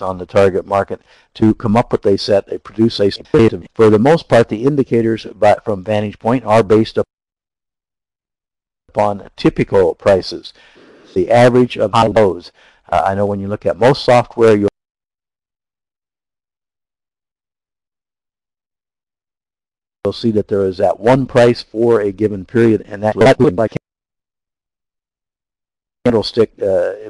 on the target market to come up with a set. They produce a set. For the most part, the indicators from Vantage Point are based upon typical prices, the average of high lows. I know when you look at most software, you'll see that there is that one price for a given period, and that would like candlestick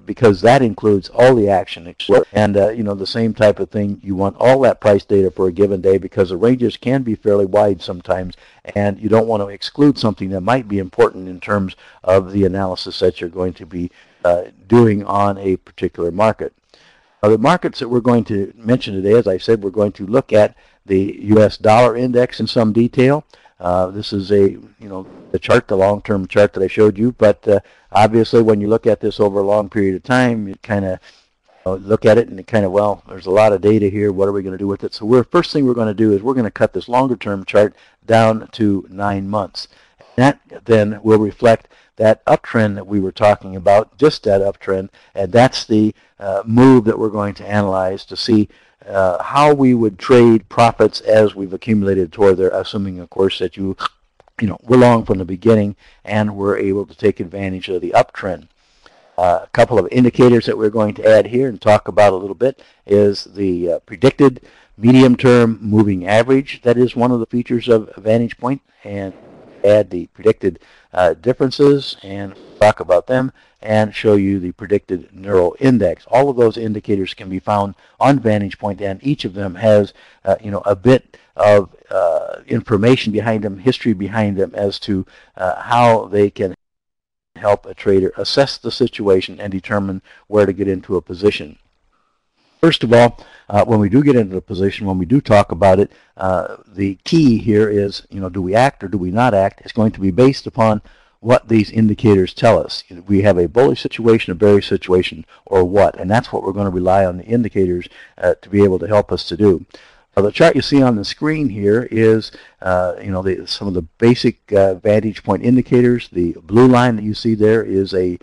because that includes all the action, and the same type of thing. You want all that price data for a given day because the ranges can be fairly wide sometimes, and you don't want to exclude something that might be important in terms of the analysis that you're going to be doing on a particular market. The markets that we're going to mention today, as I said, we're going to look at the U.S. dollar index in some detail. This is the chart, the long-term chart that I showed you, but obviously when you look at this over a long period of time, you kind of look at it and it kind of, well, there's a lot of data here. What are we going to do with it? So first thing we're going to do is we're going to cut this longer-term chart down to 9 months. That then will reflect that uptrend that we were talking about, just that uptrend, and that's the move that we're going to analyze to see how we would trade profits as we've accumulated toward there, assuming, of course, that we're long from the beginning and we're able to take advantage of the uptrend. A couple of indicators that we're going to add here and talk about a little bit is the predicted medium-term moving average. That is one of the features of Vantage Point, and add the predicted differences and talk about them and show you the predicted neural index. All of those indicators can be found on Vantage Point, and each of them has a bit of information behind them, history behind them as to how they can help a trader assess the situation and determine where to get into a position. First of all, when we do get into a position, when we do talk about it, the key here is, do we act or do we not act? It's going to be based upon what these indicators tell us. We have a bullish situation, a bearish situation, or what? And that's what we're going to rely on the indicators to be able to help us to do. The chart you see on the screen here is, some of the basic Vantage Point indicators. The blue line that you see there is a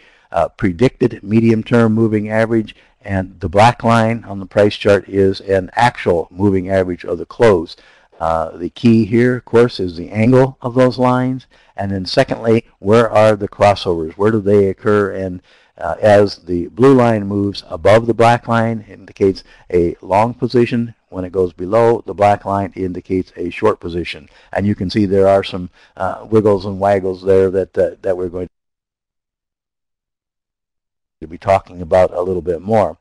predicted medium-term moving average, and the black line on the price chart is an actual moving average of the close. The key here, of course, is the angle of those lines, and then secondly, where are the crossovers? Where do they occur? And as the blue line moves above the black line, it indicates a long position. When it goes below the black line, it indicates a short position. And you can see there are some wiggles and waggles there that we're going to be talking about a little bit more.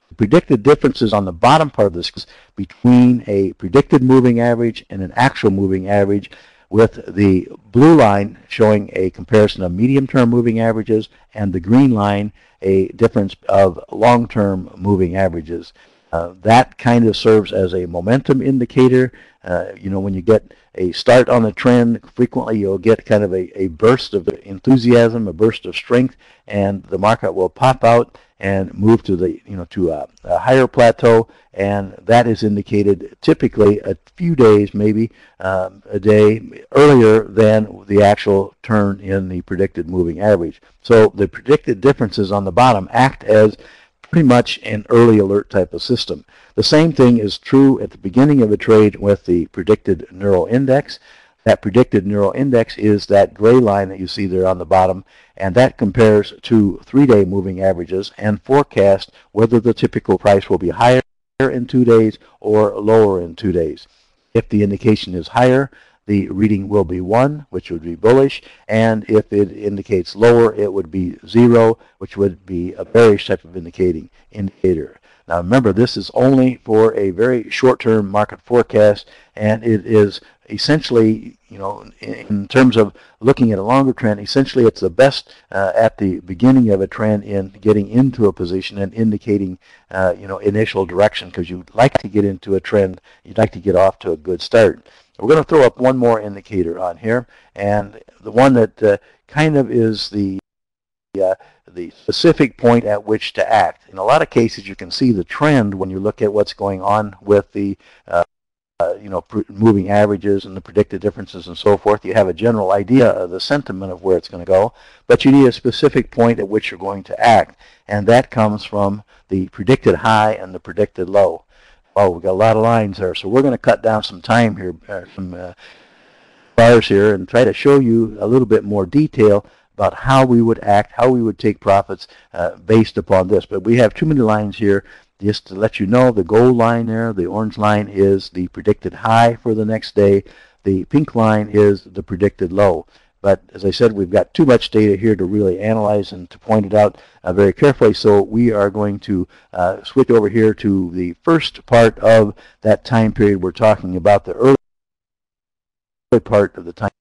The predicted differences on the bottom part of this between a predicted moving average and an actual moving average, with the blue line showing a comparison of medium-term moving averages and the green line a difference of long-term moving averages. That kind of serves as a momentum indicator. When you get a start on the trend, frequently you'll get kind of a burst of enthusiasm, a burst of strength, and the market will pop out and move to a higher plateau, and that is indicated typically a few days, maybe a day earlier than the actual turn in the predicted moving average. So the predicted differences on the bottom act as pretty much an early alert type of system. The same thing is true at the beginning of a trade with the predicted neural index. That predicted neural index is that gray line that you see there on the bottom, and that compares to 3-day moving averages and forecasts whether the typical price will be higher in 2 days or lower in 2 days. If the indication is higher, the reading will be 1, which would be bullish, and if it indicates lower, it would be 0, which would be a bearish type of indicator. Now remember, this is only for a very short-term market forecast, and it is essentially, in terms of looking at a longer trend, essentially it's the best at the beginning of a trend in getting into a position and indicating, initial direction, because you'd like to get into a trend, you'd like to get off to a good start. We're going to throw up one more indicator on here, and the one that kind of is the specific point at which to act. In a lot of cases, you can see the trend when you look at what's going on with the moving averages and the predicted differences and so forth. You have a general idea of the sentiment of where it's going to go, but you need a specific point at which you're going to act, and that comes from the predicted high and the predicted low. Oh, we've got a lot of lines there, so we're going to cut down some time here, some bars here, and try to show you a little bit more detail about how we would act, how we would take profits based upon this. But we have too many lines here. Just to let you know, the gold line there, the orange line is the predicted high for the next day. The pink line is the predicted low. But as I said, we've got too much data here to really analyze and to point it out very carefully. So we are going to switch over here to the first part of that time period. We're talking about the early part of the time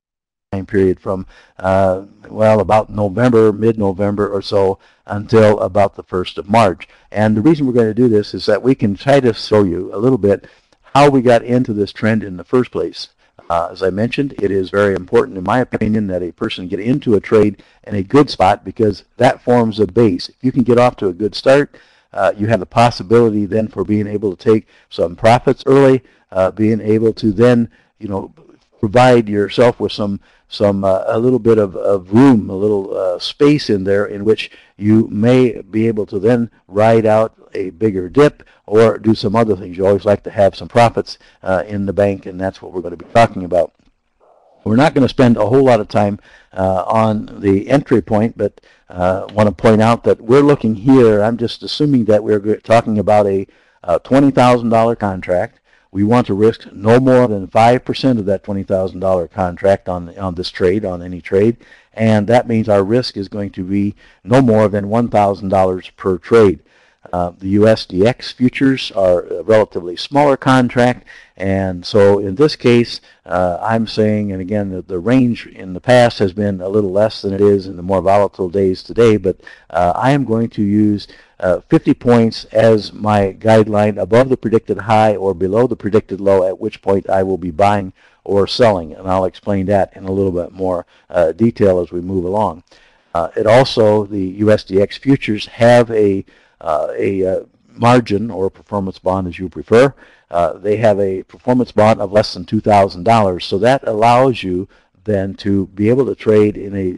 period from, about November, mid-November or so, until about the 1st of March. And the reason we're going to do this is that we can try to show you a little bit how we got into this trend in the first place. As I mentioned, it is very important, in my opinion, that a person get into a trade in a good spot, because that forms a base. If you can get off to a good start, you have the possibility then for being able to take some profits early, being able to then, provide yourself with a little bit of room, a little space in there in which you may be able to then ride out a bigger dip or do some other things. You always like to have some profits in the bank, and that's what we're going to be talking about. We're not going to spend a whole lot of time on the entry point, but want to point out that we're looking here. I'm just assuming that we're talking about a $20,000 contract. We want to risk no more than 5% of that $20,000 contract on this trade, on any trade, and that means our risk is going to be no more than $1,000 per trade. The USDX futures are a relatively smaller contract, and so in this case, I'm saying, and again, the range in the past has been a little less than it is in the more volatile days today, but I am going to use 50 points as my guideline above the predicted high or below the predicted low, at which point I will be buying or selling, and I'll explain that in a little bit more detail as we move along. It also, the USDX futures have a margin or performance bond, as you prefer. They have a performance bond of less than $2,000, so that allows you then to be able to trade in a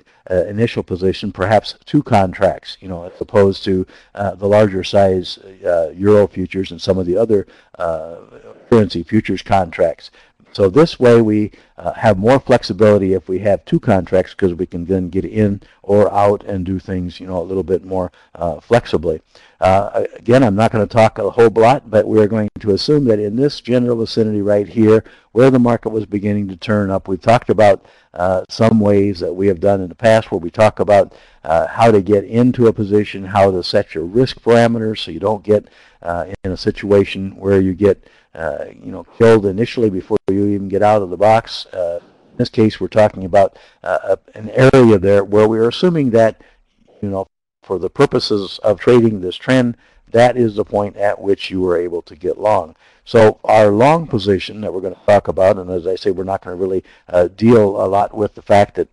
initial position, perhaps 2 contracts, as opposed to the larger size Euro futures and some of the other currency futures contracts. So this way we have more flexibility if we have 2 contracts, because we can then get in or out and do things, a little bit more flexibly. Again, I'm not going to talk a whole lot, but we're going to assume that in this general vicinity right here, where the market was beginning to turn up, we've talked about some ways that we have done in the past where we talk about how to get into a position, how to set your risk parameters so you don't get in a situation where you get killed initially before you even get out of the box. In this case, we're talking about an area there where we're assuming that, for the purposes of trading this trend, that is the point at which you were able to get long. So our long position that we're going to talk about, and as I say, we're not going to really deal a lot with the fact that,